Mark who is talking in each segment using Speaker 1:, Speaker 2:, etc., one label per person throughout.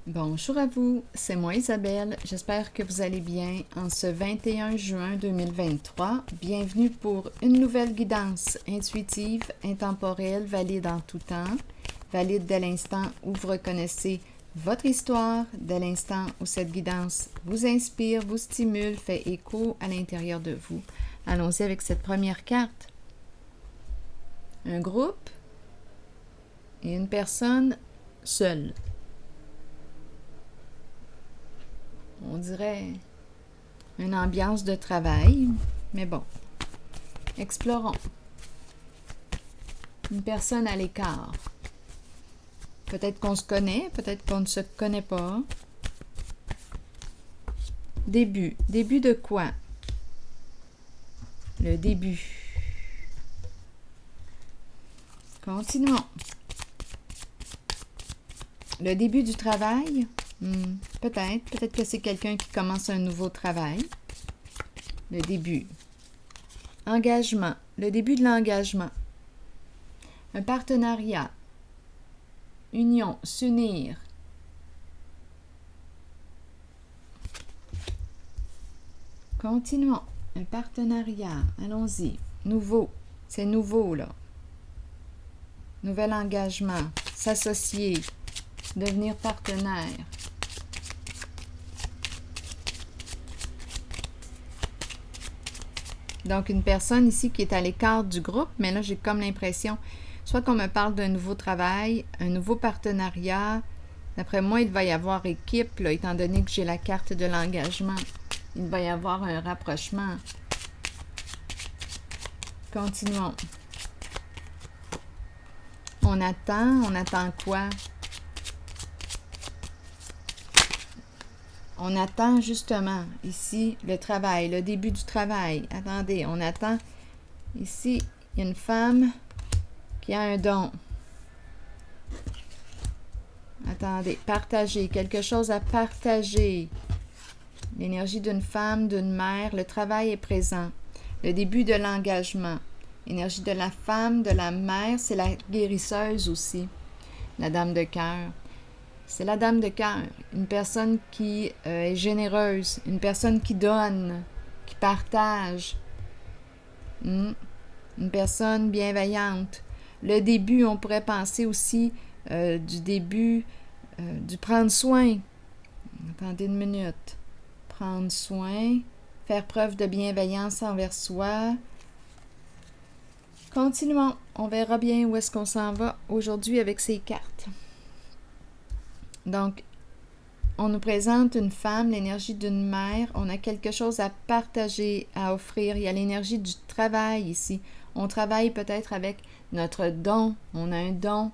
Speaker 1: Bonjour à vous, c'est moi Isabelle, j'espère que vous allez bien en ce 21 juin 2023. Bienvenue pour une nouvelle guidance intuitive, intemporelle, valide en tout temps, valide dès l'instant où vous reconnaissez votre histoire, dès l'instant où cette guidance vous inspire, vous stimule, fait écho à l'intérieur de vous. Allons-y avec cette première carte. Un groupe et une personne seule. On dirait une ambiance de travail, mais bon, explorons. Une personne à l'écart. Peut-être qu'on se connaît, peut-être qu'on ne se connaît pas. Début. Début de quoi? Le début. Continuons. Le début du travail? Peut-être que c'est quelqu'un qui commence un nouveau travail. Le début. Engagement. Le début de l'engagement. Un partenariat. Union. S'unir. Continuons. Un partenariat. Allons-y. Nouveau. C'est nouveau, là. Nouvel engagement. S'associer. Devenir partenaire. Donc, une personne ici qui est à l'écart du groupe, mais là, j'ai comme l'impression, soit qu'on me parle d'un nouveau travail, un nouveau partenariat. D'après moi, il va y avoir équipe, là, étant donné que j'ai la carte de l'engagement. Il va y avoir un rapprochement. Continuons. On attend quoi? On attend justement ici le travail, le début du travail. Attendez, on attend. Ici, il y a une femme qui a un don. Attendez, partager, quelque chose à partager. L'énergie d'une femme, d'une mère, le travail est présent. Le début de l'engagement. L'énergie de la femme, de la mère, c'est la guérisseuse aussi, la dame de cœur. C'est la dame de cœur, une personne qui est généreuse, une personne qui donne, qui partage, une personne bienveillante. Le début, on pourrait penser aussi du début, du prendre soin. Attendez une minute. Prendre soin, faire preuve de bienveillance envers soi. Continuons, on verra bien où est-ce qu'on s'en va aujourd'hui avec ces cartes. Donc, on nous présente une femme, l'énergie d'une mère. On a quelque chose à partager, à offrir. Il y a l'énergie du travail ici. On travaille peut-être avec notre don. On a un don.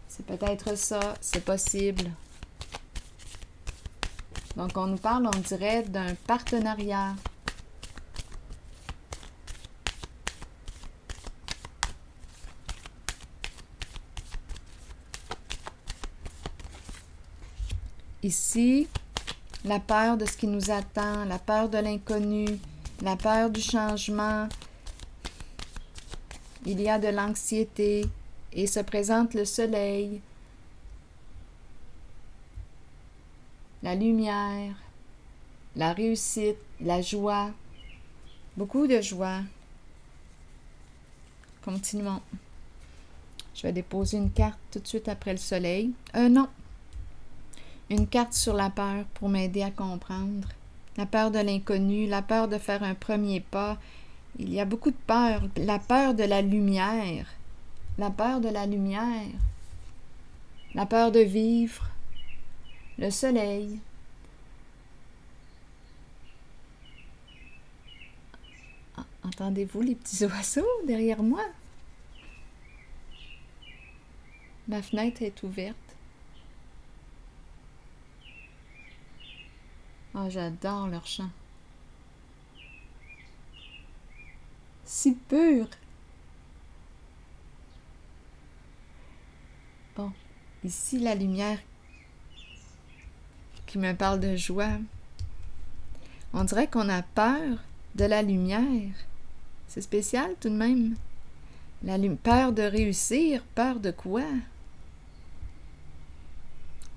Speaker 1: C'est peut-être ça. C'est possible. Donc, on nous parle, on dirait, d'un partenariat. Ici, la peur de ce qui nous attend, la peur de l'inconnu, la peur du changement. Il y a de l'anxiété et se présente le soleil, la lumière, la réussite, la joie, beaucoup de joie. Continuons. Je vais déposer une carte tout de suite après le soleil. Non. Une carte sur la peur pour m'aider à comprendre. La peur de l'inconnu, la peur de faire un premier pas. Il y a beaucoup de peur. La peur de la lumière. La peur de la lumière. La peur de vivre. Le soleil. Entendez-vous les petits oiseaux derrière moi? Ma fenêtre est ouverte. Oh, j'adore leur chant. Si pur! Bon, ici la lumière qui me parle de joie. On dirait qu'on a peur de la lumière. C'est spécial tout de même. Peur de réussir, peur de quoi?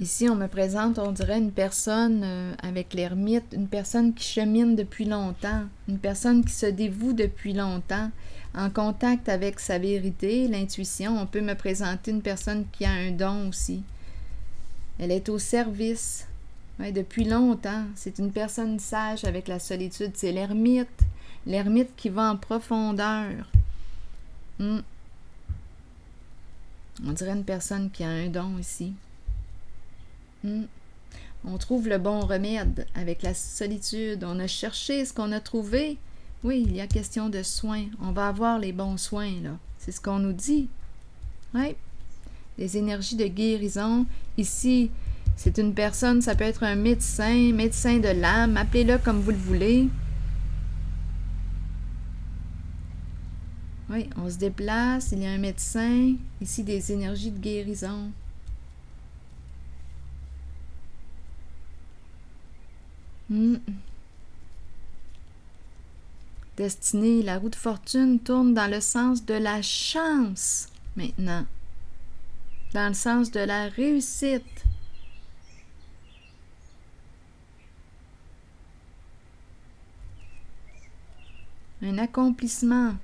Speaker 1: Ici, on me présente, on dirait une personne avec l'ermite, une personne qui chemine depuis longtemps, une personne qui se dévoue depuis longtemps, en contact avec sa vérité, l'intuition. On peut me présenter une personne qui a un don aussi. Elle est au service, ouais, depuis longtemps. C'est une personne sage avec la solitude. C'est l'ermite qui va en profondeur. On dirait une personne qui a un don ici. On trouve le bon remède avec la solitude. On a cherché ce qu'on a trouvé. Oui, il y a question de soins. On va avoir les bons soins, là. C'est ce qu'on nous dit. Oui. Les énergies de guérison. Ici, c'est une personne, ça peut être un médecin de l'âme, appelez-le comme vous le voulez. Oui, on se déplace, il y a un médecin. Ici, des énergies de guérison. Destinée, la roue de fortune tourne dans le sens de la chance maintenant, dans le sens de la réussite. Un accomplissement.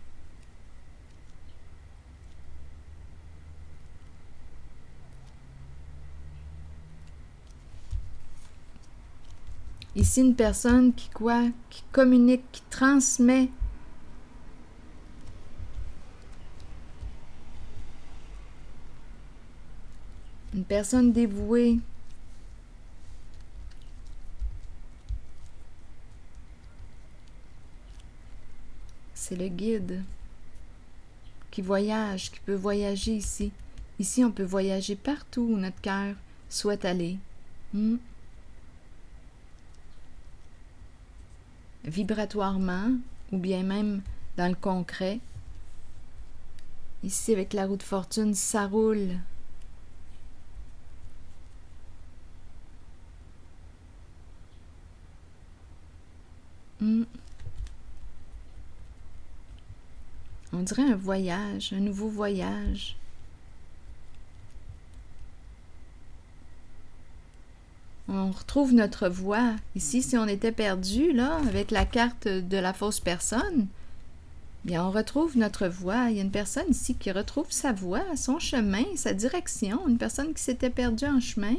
Speaker 1: Ici, une personne qui communique, qui transmet. Une personne dévouée. C'est le guide qui voyage, qui peut voyager ici. Ici, on peut voyager partout où notre cœur souhaite aller. Vibratoirement, ou bien même dans le concret. Ici, avec la roue de fortune, ça roule. On dirait un voyage, un nouveau voyage. On retrouve notre voie. Ici, si on était perdu, là, avec la carte de la fausse personne, bien, on retrouve notre voie. Il y a une personne ici qui retrouve sa voie, son chemin, sa direction. Une personne qui s'était perdue en chemin.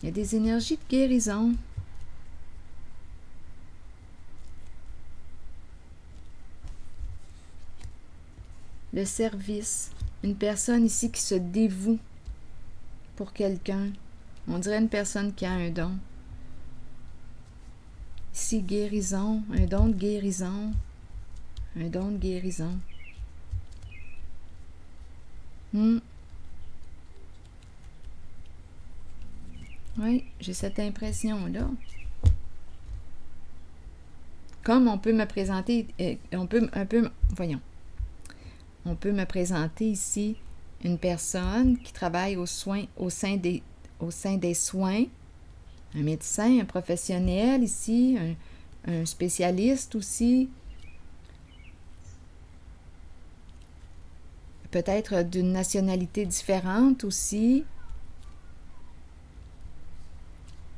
Speaker 1: Il y a des énergies de guérison. Le service. Une personne ici qui se dévoue pour quelqu'un. On dirait une personne qui a un don. Ici, guérison. Un don de guérison. Un don de guérison. Oui, j'ai cette impression-là. Comme on peut me présenter, on peut me présenter ici une personne qui travaille au sein des soins, un médecin, un professionnel ici, un spécialiste aussi, peut-être d'une nationalité différente aussi.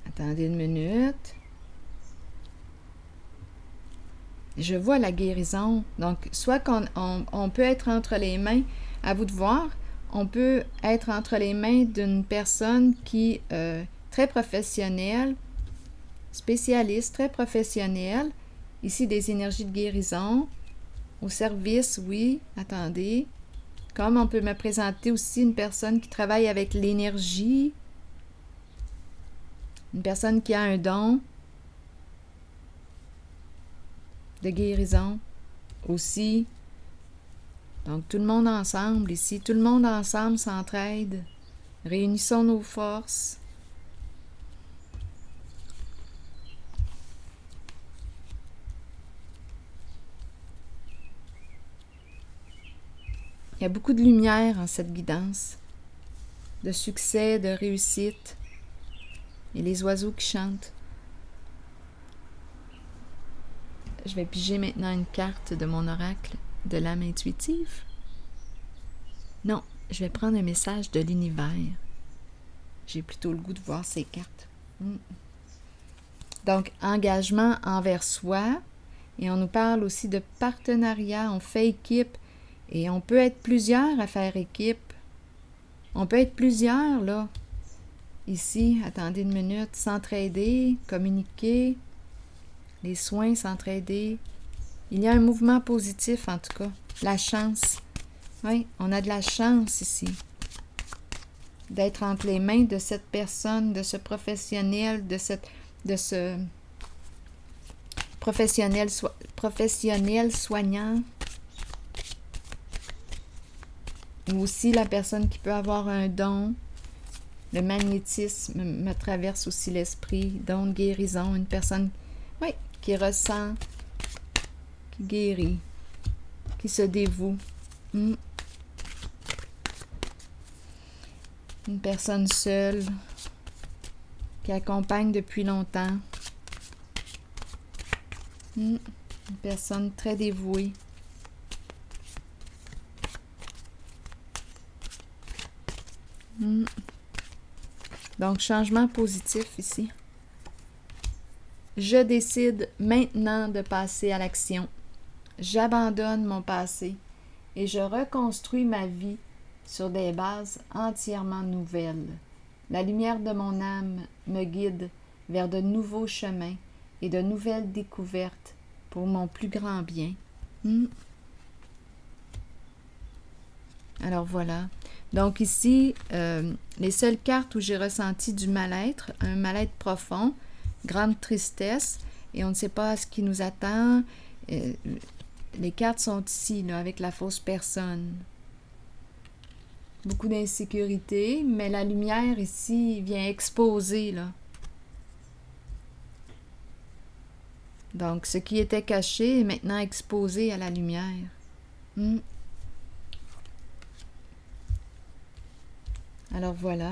Speaker 1: Attendez une minute. Je vois la guérison. Donc, soit qu'on peut être entre les mains, à vous de voir, on peut être entre les mains d'une personne qui est très professionnelle, spécialiste, très professionnelle. Ici, des énergies de guérison. Au service, oui. Attendez. Comme on peut me présenter aussi une personne qui travaille avec l'énergie. Une personne qui a un don de guérison aussi. Donc, tout le monde ensemble ici, tout le monde ensemble s'entraide. Réunissons nos forces. Il y a beaucoup de lumière en cette guidance, de succès, de réussite, et les oiseaux qui chantent. Je vais piger maintenant une carte de mon oracle. de l'âme intuitive? Non, je vais prendre un message de l'univers. J'ai plutôt le goût de voir ces cartes. Donc, engagement envers soi. Et on nous parle aussi de partenariat. On fait équipe. Et on peut être plusieurs à faire équipe. On peut être plusieurs, là. Ici, attendez une minute. S'entraider, communiquer. Les soins, s'entraider. Il y a un mouvement positif, en tout cas. La chance. Oui, on a de la chance ici. D'être entre les mains de cette personne, de ce professionnel, de ce professionnel soignant. Ou aussi la personne qui peut avoir un don. Le magnétisme me traverse aussi l'esprit. Don de guérison. Une personne, oui, qui ressent, qui guérit, qui se dévoue. Une personne seule, qui accompagne depuis longtemps. Une personne très dévouée. Donc, changement positif ici. Je décide maintenant de passer à l'action. J'abandonne mon passé et je reconstruis ma vie sur des bases entièrement nouvelles. La lumière de mon âme me guide vers de nouveaux chemins et de nouvelles découvertes pour mon plus grand bien. Alors voilà. Donc ici, les seules cartes où j'ai ressenti du mal-être, un mal-être profond, grande tristesse, et on ne sait pas ce qui nous attend. Les cartes sont ici, là, avec la fausse personne. Beaucoup d'insécurité, mais la lumière ici vient exposer, là. Donc, ce qui était caché est maintenant exposé à la lumière. Alors voilà.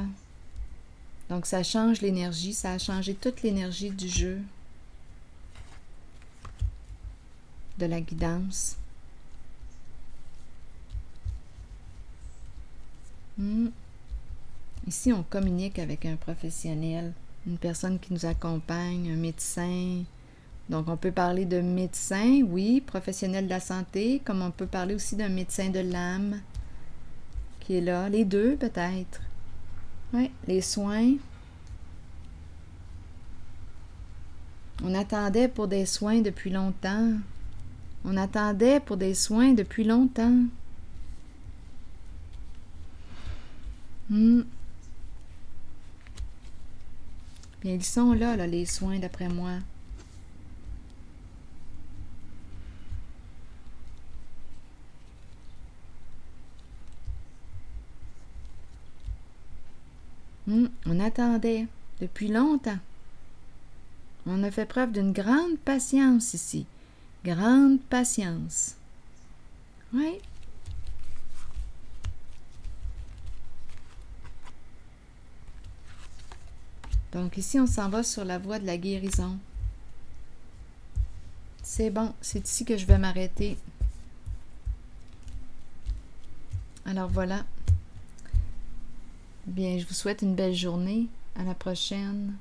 Speaker 1: Donc, ça change l'énergie, ça a changé toute l'énergie du jeu, de la guidance. Ici, on communique avec un professionnel, une personne qui nous accompagne, un médecin. Donc, on peut parler de médecin, oui, professionnel de la santé, comme on peut parler aussi d'un médecin de l'âme qui est là. Les deux, peut-être. Oui, les soins. On attendait pour des soins depuis longtemps. On attendait pour des soins depuis longtemps. Bien, ils sont là, les soins, d'après moi. On attendait depuis longtemps. On a fait preuve d'une grande patience ici. Grande patience. Oui. Donc ici, on s'en va sur la voie de la guérison. C'est bon, c'est ici que je vais m'arrêter. Alors voilà. Bien, je vous souhaite une belle journée. À la prochaine.